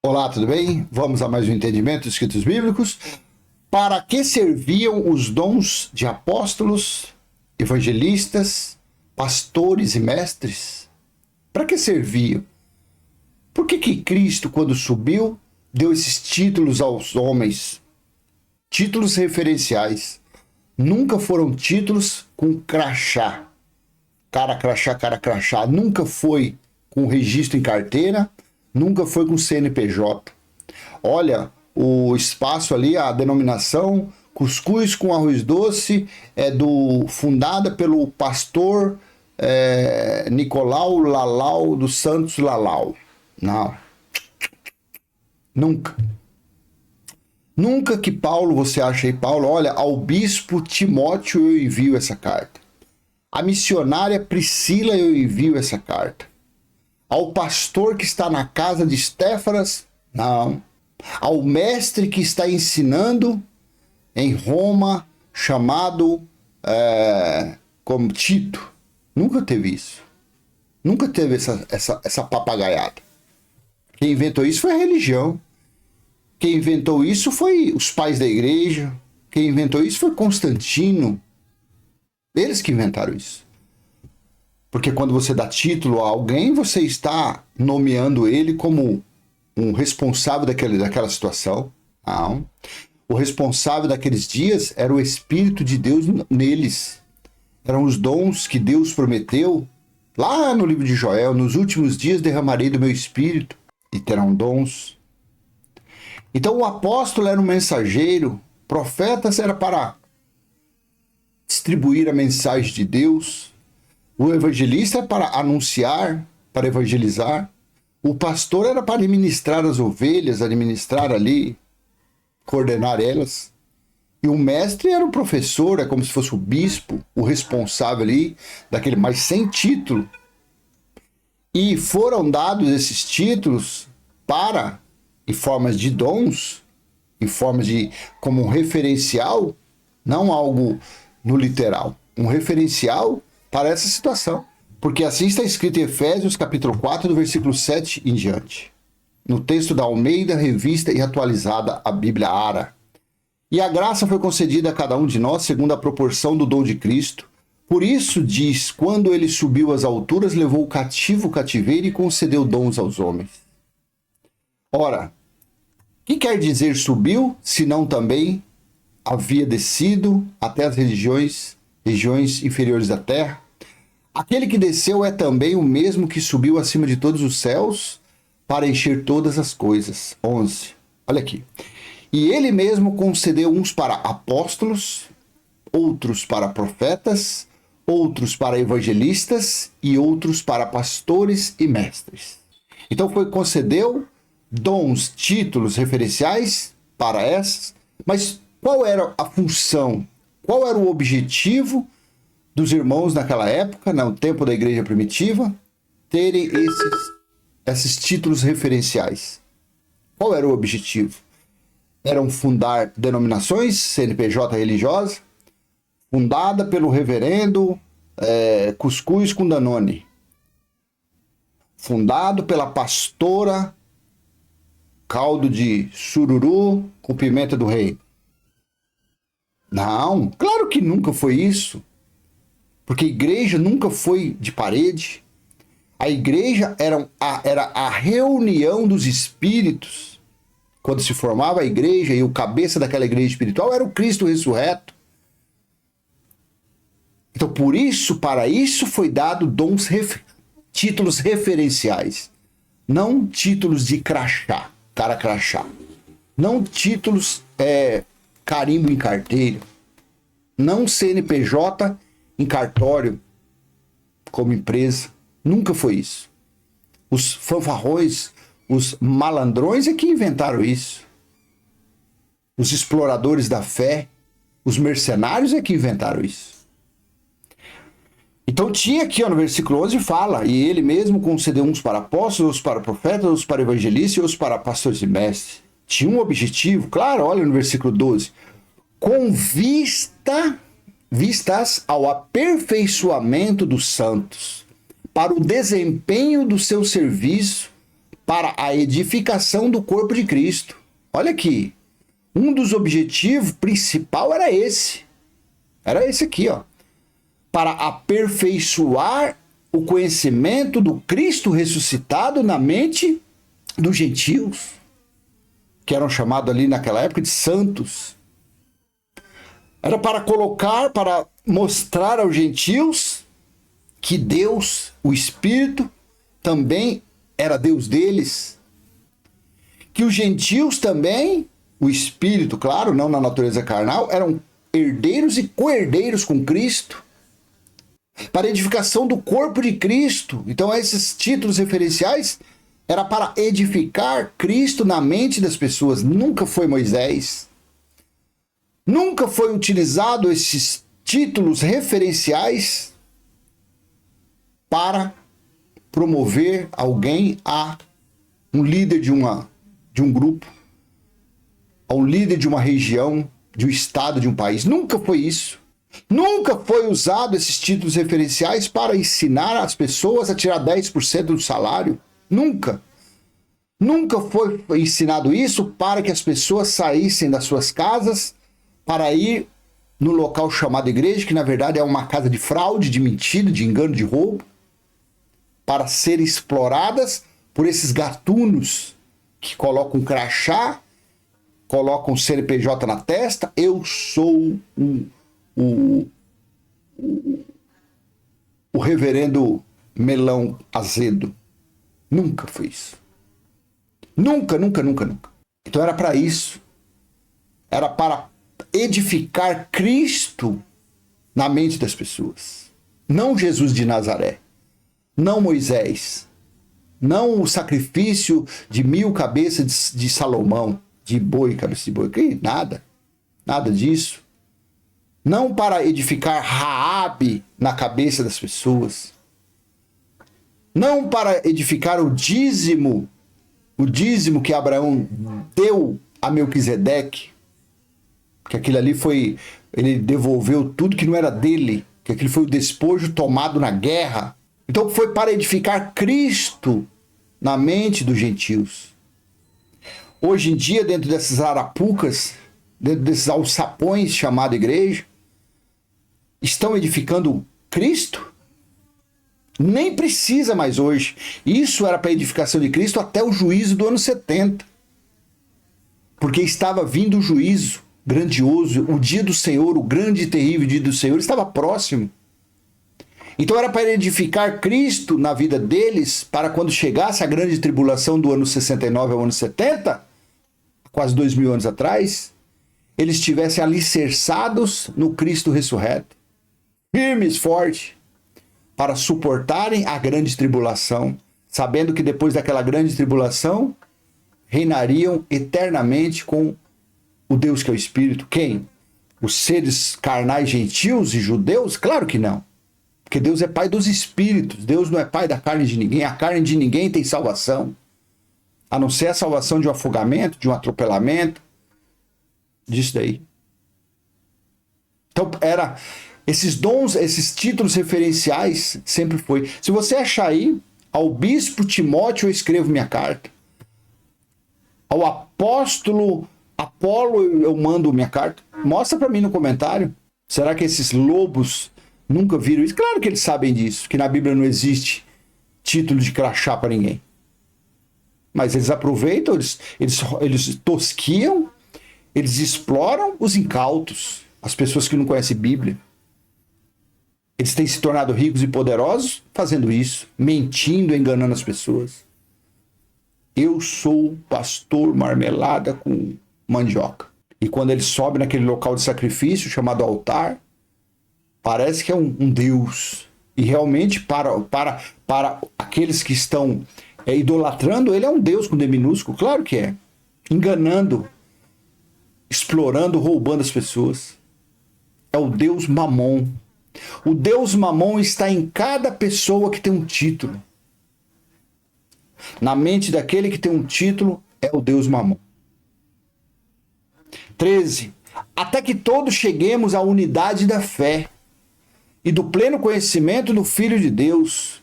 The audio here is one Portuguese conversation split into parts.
Olá, tudo bem? Vamos a mais um entendimento dos escritos bíblicos. Para que serviam os dons de apóstolos, evangelistas, pastores e mestres? Para que serviam? Por que Cristo, quando subiu, deu esses títulos aos homens? Títulos referenciais. Nunca foram títulos com crachá. Cara crachá. Nunca foi com registro em carteira, nunca foi com CNPJ. Olha, o espaço ali, a denominação Cuscuz com Arroz Doce é fundada pelo pastor Nicolau Lalau dos Santos Lalau. Não. Nunca que Paulo, você acha aí, Paulo, olha, ao bispo Timóteo eu envio essa carta. A missionária Priscila eu envio essa carta. Ao pastor que está na casa de Estéfanas, não. Ao mestre que está ensinando em Roma, chamado como Tito. Nunca teve isso. Nunca teve essa papagaiada. Quem inventou isso foi a religião. Quem inventou isso foi os pais da igreja. Quem inventou isso foi Constantino. Eles que inventaram isso. Porque quando você dá título a alguém, você está nomeando ele como um responsável daquela situação. Não. O responsável daqueles dias era o Espírito de Deus neles. Eram os dons que Deus prometeu. Lá no livro de Joel, nos últimos dias derramarei do meu Espírito e terão dons. Então o apóstolo era um mensageiro, profetas era para distribuir a mensagem de Deus, o evangelista é para anunciar, para evangelizar, o pastor era para administrar as ovelhas, administrar ali, coordenar elas, e o mestre era o professor, é como se fosse o bispo, o responsável ali, daquele, mas sem título. E foram dados esses títulos para, em formas de dons, em formas de, como um referencial, não algo no literal, um referencial para essa situação. Porque assim está escrito em Efésios capítulo 4, do versículo 7 em diante. No texto da Almeida, revista e atualizada, a Bíblia Ara. E a graça foi concedida a cada um de nós segundo a proporção do dom de Cristo. Por isso diz, quando ele subiu às alturas, levou o cativo o cativeiro e concedeu dons aos homens. Ora, o que quer dizer subiu, senão também havia descido até as regiões inferiores da terra? Aquele que desceu é também o mesmo que subiu acima de todos os céus para encher todas as coisas. 11. Olha aqui. E ele mesmo concedeu uns para apóstolos, outros para profetas, outros para evangelistas e outros para pastores e mestres. Então concedeu dons, títulos referenciais para essas, mas qual era a função, qual era o objetivo dos irmãos naquela época, no tempo da igreja primitiva, terem esses títulos referenciais? Qual era o objetivo? Eram fundar denominações, CNPJ religiosa, fundada pelo reverendo Cuscuz com Danone, fundado pela pastora caldo de sururu com pimenta do rei. Não, claro que nunca foi isso. Porque a igreja nunca foi de parede. A igreja era a reunião dos espíritos. Quando se formava a igreja e o cabeça daquela igreja espiritual era o Cristo ressurreto. Então, por isso, para isso foi dado títulos referenciais. Não títulos de crachá. Cara crachá. Não títulos carimbo em carteira. Não CNPJ em cartório como empresa. Nunca foi isso. Os fanfarrões, os malandrões é que inventaram isso. Os exploradores da fé, os mercenários é que inventaram isso. Então tinha aqui no versículo 11 fala, e ele mesmo concedeu uns para apóstolos, outros para profetas, outros para evangelistas e outros para pastores e mestres. Tinha um objetivo, claro, olha no versículo 12, com vistas ao aperfeiçoamento dos santos, para o desempenho do seu serviço, para a edificação do corpo de Cristo. Olha aqui, um dos objetivos principal era esse. Era esse aqui, ó. Para aperfeiçoar o conhecimento do Cristo ressuscitado na mente dos gentios, que eram chamados ali naquela época de santos. Era para colocar, para mostrar aos gentios que Deus, o Espírito, também era Deus deles. Que os gentios também, o Espírito, claro, não na natureza carnal, eram herdeiros e co-herdeiros com Cristo. Para a edificação do corpo de Cristo. Então esses títulos referenciais era para edificar Cristo na mente das pessoas. Nunca foi Moisés. Nunca foi utilizado esses títulos referenciais para promover alguém a um líder de um grupo, a um líder de uma região, de um estado, de um país. Nunca foi isso. Nunca foi usado esses títulos referenciais para ensinar as pessoas a tirar 10% do salário. Nunca. Nunca foi ensinado isso para que as pessoas saíssem das suas casas para ir no local chamado igreja, que na verdade é uma casa de fraude, de mentira, de engano, de roubo, para serem exploradas por esses gatunos que colocam um crachá, colocam um CNPJ na testa. Eu sou o reverendo Melão Azedo. Nunca foi isso. Nunca, nunca, nunca, nunca. Então era para isso. Era para edificar Cristo na mente das pessoas. Não Jesus de Nazaré. Não Moisés. Não o sacrifício de 1000 cabeças de Salomão. De boi, cabeça de boi. Que nada. Nada disso. Não para edificar Raabe na cabeça das pessoas. Não para edificar o dízimo que Abraão deu a Melquisedeque, que aquilo ali foi, ele devolveu tudo que não era dele, que aquilo foi o despojo tomado na guerra. Então foi para edificar Cristo na mente dos gentios. Hoje em dia, dentro dessas arapucas, dentro desses alçapões chamado igreja, estão edificando Cristo? Nem precisa mais hoje. Isso era para a edificação de Cristo até o juízo do ano 70. Porque estava vindo o juízo grandioso, o dia do Senhor, o grande e terrível dia do Senhor, estava próximo. Então era para edificar Cristo na vida deles, para quando chegasse a grande tribulação do ano 69 ao ano 70, quase 2000 anos atrás, eles estivessem alicerçados no Cristo ressurreto, firmes, fortes, para suportarem a grande tribulação, sabendo que depois daquela grande tribulação, reinariam eternamente com o Deus que é o Espírito. Quem? Os seres carnais gentios e judeus? Claro que não. Porque Deus é pai dos espíritos. Deus não é pai da carne de ninguém. A carne de ninguém tem salvação. A não ser a salvação de um afogamento, de um atropelamento, disso daí. Então, era... Esses dons, esses títulos referenciais, sempre foi. Se você achar aí, ao bispo Timóteo eu escrevo minha carta. Ao apóstolo Apolo eu mando minha carta. Mostra para mim no comentário. Será que esses lobos nunca viram isso? Claro que eles sabem disso, que na Bíblia não existe título de crachá para ninguém. Mas eles aproveitam, eles tosquiam, eles exploram os incautos, as pessoas que não conhecem Bíblia. Eles têm se tornado ricos e poderosos fazendo isso, mentindo, enganando as pessoas. Eu sou pastor marmelada com mandioca. E quando ele sobe naquele local de sacrifício chamado altar, parece que é um Deus. E realmente para aqueles que estão idolatrando, ele é um Deus com D minúsculo, claro que é. Enganando, explorando, roubando as pessoas. É o Deus Mamon. O Deus Mamon está em cada pessoa que tem um título. Na mente daquele que tem um título é o Deus Mamon. 13. Até que todos cheguemos à unidade da fé e do pleno conhecimento do Filho de Deus,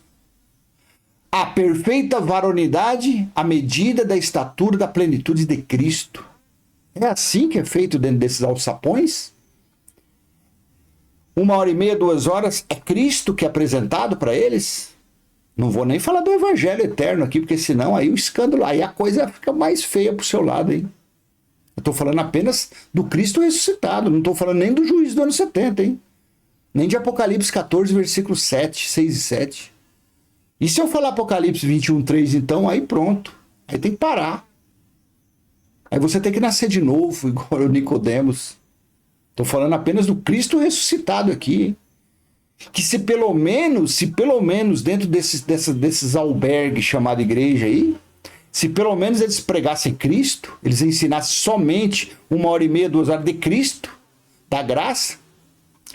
a perfeita varonidade à medida da estatura da plenitude de Cristo. É assim que é feito dentro desses alçapões? 1h30, 2 horas, é Cristo que é apresentado para eles? Não vou nem falar do evangelho eterno aqui, porque senão aí o escândalo, aí a coisa fica mais feia pro seu lado, hein? Eu estou falando apenas do Cristo ressuscitado, não estou falando nem do juízo do ano 70, hein? Nem de Apocalipse 14, versículos 7, 6 e 7. E se eu falar Apocalipse 21, 3, então, aí pronto. Aí tem que parar. Aí você tem que nascer de novo, igual o Nicodemos. Estou falando apenas do Cristo ressuscitado aqui, hein? Que se pelo menos dentro desses albergues chamado igreja aí, se pelo menos eles pregassem Cristo, eles ensinassem somente 1h30, 2 horas de Cristo, da graça,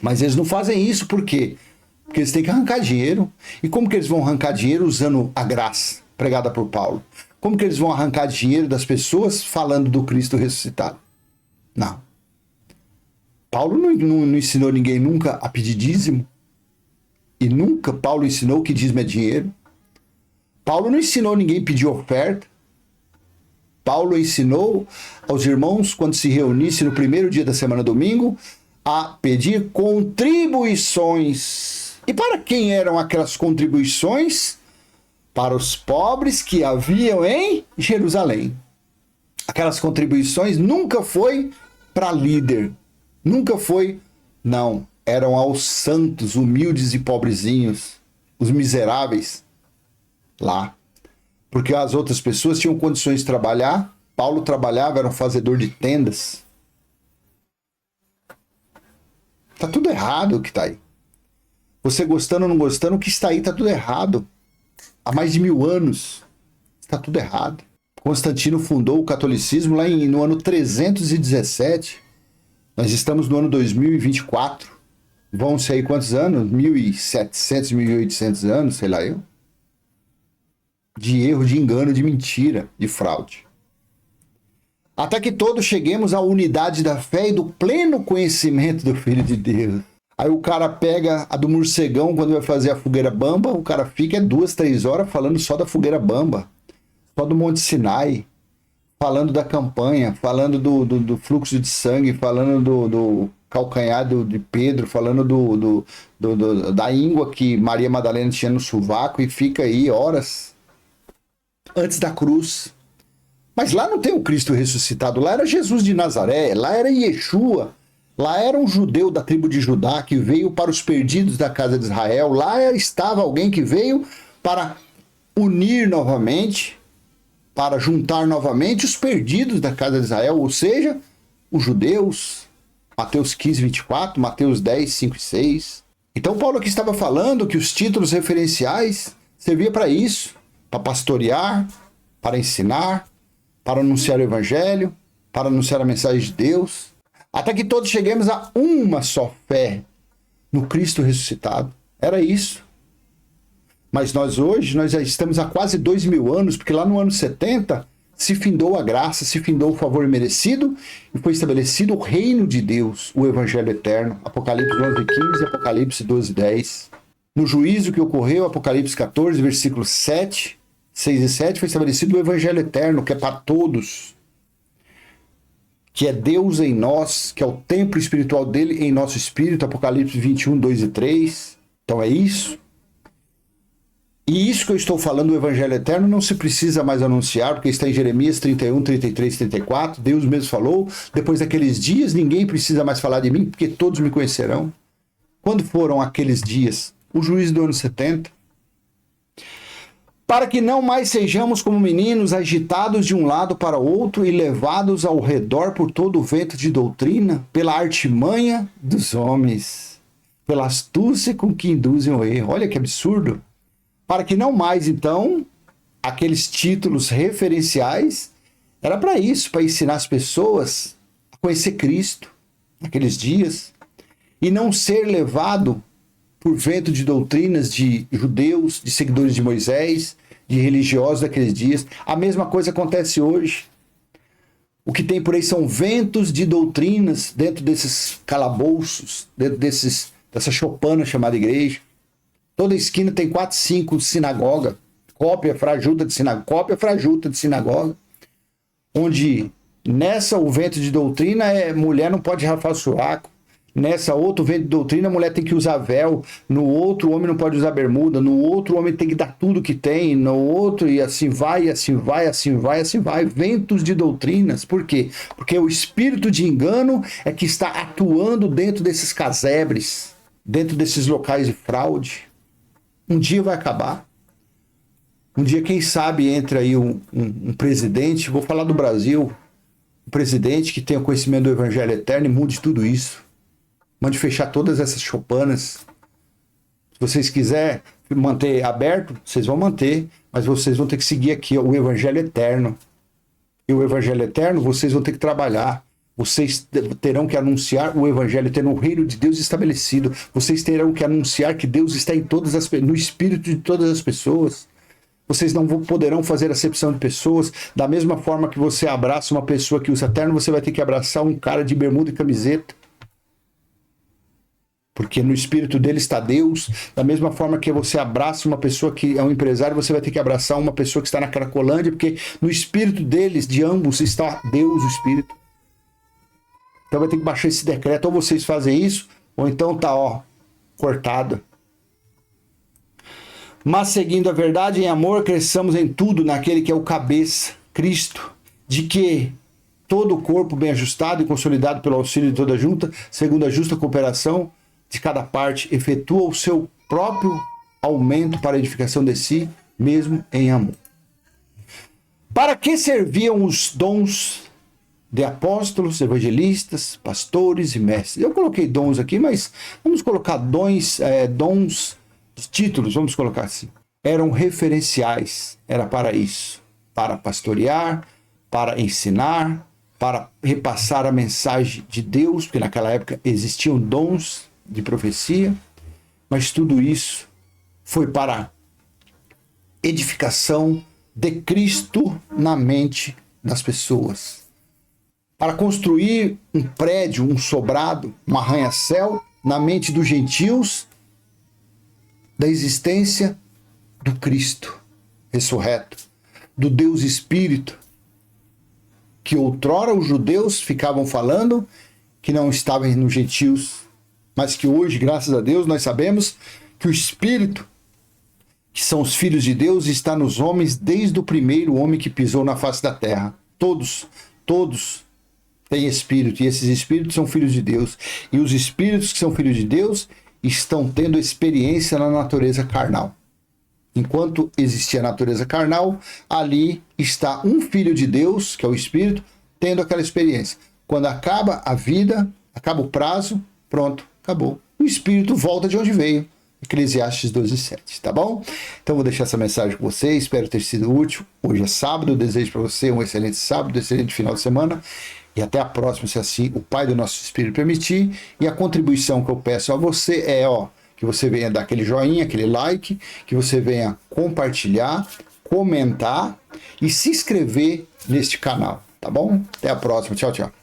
mas eles não fazem isso, por quê? Porque eles têm que arrancar dinheiro. E como que eles vão arrancar dinheiro usando a graça pregada por Paulo? Como que eles vão arrancar dinheiro das pessoas falando do Cristo ressuscitado? Não. Paulo não ensinou ninguém nunca a pedir dízimo. E nunca Paulo ensinou que dízimo é dinheiro. Paulo não ensinou ninguém a pedir oferta. Paulo ensinou aos irmãos, quando se reunissem no primeiro dia da semana, domingo, a pedir contribuições. E para quem eram aquelas contribuições? Para os pobres que haviam em Jerusalém. Aquelas contribuições nunca foi para líder. Nunca foi, não. Eram aos santos, humildes e pobrezinhos, os miseráveis, lá. Porque as outras pessoas tinham condições de trabalhar. Paulo trabalhava, era um fazedor de tendas. Tá tudo errado o que tá aí. Você gostando ou não gostando, o que está aí tá tudo errado. Há mais de 1000 anos. Está tudo errado. Constantino fundou o catolicismo lá no ano 317. Nós estamos no ano 2024. Vão ser aí quantos anos? 1.700, 1.800 anos, sei lá eu. De erro, de engano, de mentira, de fraude. Até que todos cheguemos à unidade da fé e do pleno conhecimento do Filho de Deus. Aí o cara pega a do morcegão quando vai fazer a fogueira bamba, o cara fica 2, 3 horas falando só da fogueira bamba, só do Monte Sinai, falando da campanha, falando do fluxo de sangue, falando do calcanhar de Pedro, falando da íngua que Maria Madalena tinha no sovaco, e fica aí horas antes da cruz. Mas lá não tem o Cristo ressuscitado, lá era Jesus de Nazaré, lá era Yeshua, lá era um judeu da tribo de Judá que veio para os perdidos da casa de Israel, lá estava alguém que veio para unir novamente, para juntar novamente os perdidos da casa de Israel, ou seja, os judeus. Mateus 15, 24, Mateus 10, 5 e 6. Então Paulo aqui estava falando que os títulos referenciais serviam para isso, para pastorear, para ensinar, para anunciar o evangelho, para anunciar a mensagem de Deus, até que todos cheguemos a uma só fé no Cristo ressuscitado. Era isso. Mas nós já estamos há quase 2000 anos, porque lá no ano 70 se findou a graça, se findou o favor merecido e foi estabelecido o reino de Deus, o evangelho eterno. Apocalipse 11:15, Apocalipse 12:10. No juízo que ocorreu, Apocalipse 14, versículos 7, 6 e 7, foi estabelecido o evangelho eterno, que é para todos, que é Deus em nós, que é o templo espiritual dele em nosso espírito, Apocalipse 21, 2 e 3. Então é isso. E isso que eu estou falando do evangelho eterno não se precisa mais anunciar, porque está em Jeremias 31, 33, 34. Deus mesmo falou, depois daqueles dias ninguém precisa mais falar de mim, porque todos me conhecerão. Quando foram aqueles dias? O juízo do ano 70. Para que não mais sejamos como meninos agitados de um lado para outro e levados ao redor por todo o vento de doutrina, pela artimanha dos homens, pela astúcia com que induzem o erro. Olha que absurdo. Para que não mais, então, aqueles títulos referenciais, era para isso, para ensinar as pessoas a conhecer Cristo naqueles dias e não ser levado por vento de doutrinas de judeus, de seguidores de Moisés, de religiosos daqueles dias. A mesma coisa acontece hoje. O que tem por aí são ventos de doutrinas dentro desses calabouços, dentro dessa choupana chamada igreja. Toda esquina tem 4, 5 sinagogas, cópia frajuta de sinagoga, onde nessa o vento de doutrina mulher não pode rafar sovaco, nessa outro vento de doutrina a mulher tem que usar véu, no outro o homem não pode usar bermuda, no outro o homem tem que dar tudo que tem, no outro e assim vai, e assim vai, assim vai, assim vai, ventos de doutrinas. Por quê? Porque o espírito de engano é que está atuando dentro desses casebres, dentro desses locais de fraude. Um dia vai acabar. Um dia, quem sabe, entra aí um presidente, vou falar do Brasil, um presidente que tenha conhecimento do Evangelho Eterno e mude tudo isso. Mande fechar todas essas choupanas. Se vocês quiserem manter aberto, vocês vão manter, mas vocês vão ter que seguir aqui ó, o Evangelho Eterno. E o Evangelho Eterno, vocês vão ter que trabalhar. Vocês terão que anunciar o Evangelho, ter um reino de Deus estabelecido. Vocês terão que anunciar que Deus está em no espírito de todas as pessoas. Vocês não poderão fazer acepção de pessoas. Da mesma forma que você abraça uma pessoa que usa terno, você vai ter que abraçar um cara de bermuda e camiseta. Porque no espírito dele está Deus. Da mesma forma que você abraça uma pessoa que é um empresário, você vai ter que abraçar uma pessoa que está na Cracolândia, porque no espírito deles, de ambos, está Deus, o Espírito. Então vai ter que baixar esse decreto. Ou vocês fazem isso, ou então tá, ó, cortado. Mas seguindo a verdade em amor, cresçamos em tudo naquele que é o cabeça, Cristo, de que todo o corpo bem ajustado e consolidado pelo auxílio de toda a junta, segundo a justa cooperação de cada parte, efetua o seu próprio aumento para a edificação de si, mesmo em amor. Para que serviam os dons de apóstolos, evangelistas, pastores e mestres? Eu coloquei dons aqui, mas vamos colocar dons de títulos, vamos colocar assim. Eram referenciais, era para isso, para pastorear, para ensinar, para repassar a mensagem de Deus, porque naquela época existiam dons de profecia, mas tudo isso foi para edificação de Cristo na mente das pessoas. Para construir um prédio, um sobrado, um arranha-céu na mente dos gentios da existência do Cristo ressurreto, do Deus Espírito, que outrora os judeus ficavam falando que não estavam nos gentios, mas que hoje, graças a Deus, nós sabemos que o Espírito, que são os filhos de Deus, está nos homens desde o primeiro homem que pisou na face da terra. Todos têm Espírito, e esses Espíritos são filhos de Deus. E os Espíritos que são filhos de Deus estão tendo experiência na natureza carnal. Enquanto existia a natureza carnal, ali está um filho de Deus, que é o Espírito, tendo aquela experiência. Quando acaba a vida, acaba o prazo, pronto, acabou. O Espírito volta de onde veio. Eclesiastes 12:7, tá bom? Então vou deixar essa mensagem com você, espero ter sido útil. Hoje é sábado, eu desejo para você um excelente sábado, um excelente final de semana. E até a próxima, se assim o Pai do nosso Espírito permitir. E a contribuição que eu peço a você é, que você venha dar aquele joinha, aquele like, que você venha compartilhar, comentar e se inscrever neste canal, tá bom? Até a próxima, tchau, tchau.